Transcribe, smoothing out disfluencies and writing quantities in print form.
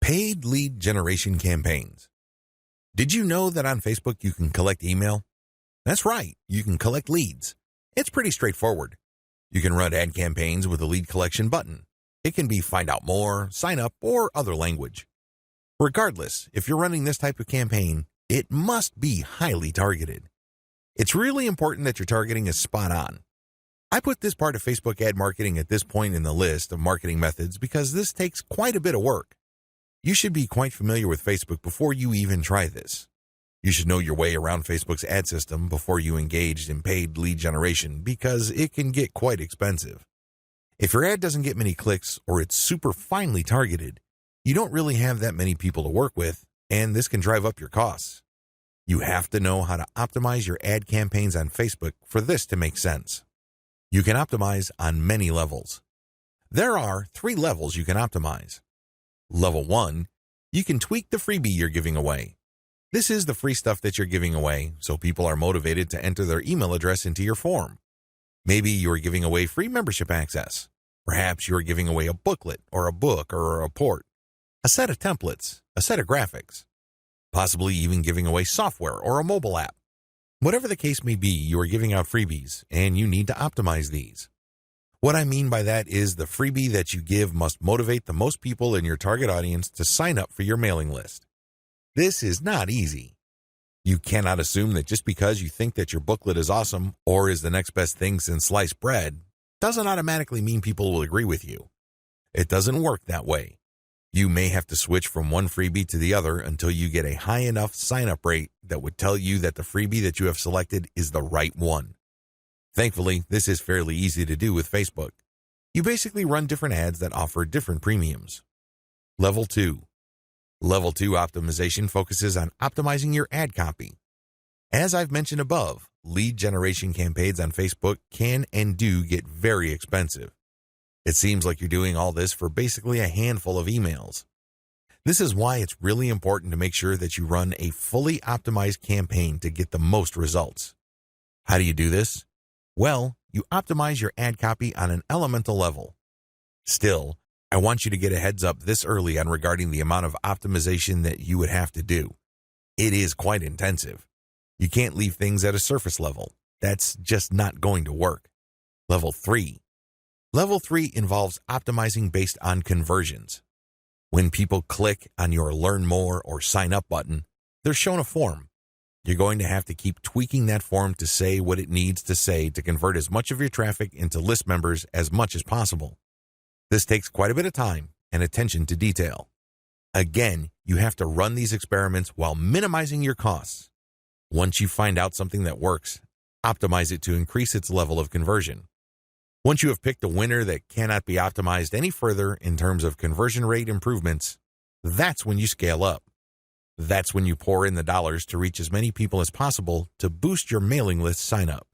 Paid lead generation campaigns. Did you know that on Facebook you can collect email? That's right, you can collect leads. It's pretty straightforward. You can run ad campaigns with a lead collection button. It can be find out more, sign up, or other language. Regardless, if you're running this type of campaign, it must be highly targeted. It's really important that your targeting is spot on. I put this part of Facebook ad marketing at this point in the list of marketing methods because this takes quite a bit of work. You should be quite familiar with Facebook before you even try this. You should know your way around Facebook's ad system before you engage in paid lead generation because it can get quite expensive. If your ad doesn't get many clicks or it's super finely targeted, you don't really have that many people to work with, and this can drive up your costs. You have to know how to optimize your ad campaigns on Facebook for this to make sense. You can optimize on many levels. There are 3 levels you can optimize. Level 1, you can tweak the freebie you're giving away. This is the free stuff that you're giving away, so people are motivated to enter their email address into your form. Maybe you're giving away free membership access. Perhaps you're giving away a booklet or a book or a report, a set of templates, a set of graphics, possibly even giving away software or a mobile app. Whatever the case may be, you are giving out freebies, and you need to optimize these. What I mean by that is the freebie that you give must motivate the most people in your target audience to sign up for your mailing list. This is not easy. You cannot assume that just because you think that your booklet is awesome or is the next best thing since sliced bread, doesn't automatically mean people will agree with you. It doesn't work that way. You may have to switch from one freebie to the other until you get a high enough sign-up rate that would tell you that the freebie that you have selected is the right one. Thankfully, this is fairly easy to do with Facebook. You basically run different ads that offer different premiums. Level 2. Level 2 optimization focuses on optimizing your ad copy. As I've mentioned above, lead generation campaigns on Facebook can and do get very expensive. It seems like you're doing all this for basically a handful of emails. This is why it's really important to make sure that you run a fully optimized campaign to get the most results. How do you do this? Well, you optimize your ad copy on an elemental level. Still, I want you to get a heads up this early on regarding the amount of optimization that you would have to do. It is quite intensive. You can't leave things at a surface level. That's just not going to work. Level 3. Level 3 involves optimizing based on conversions. When people click on your Learn More or Sign Up button, they're shown a form. You're going to have to keep tweaking that form to say what it needs to say to convert as much of your traffic into list members as much as possible. This takes quite a bit of time and attention to detail. Again, you have to run these experiments while minimizing your costs. Once you find out something that works, optimize it to increase its level of conversion. Once you have picked a winner that cannot be optimized any further in terms of conversion rate improvements, that's when you scale up. That's when you pour in the dollars to reach as many people as possible to boost your mailing list sign-up.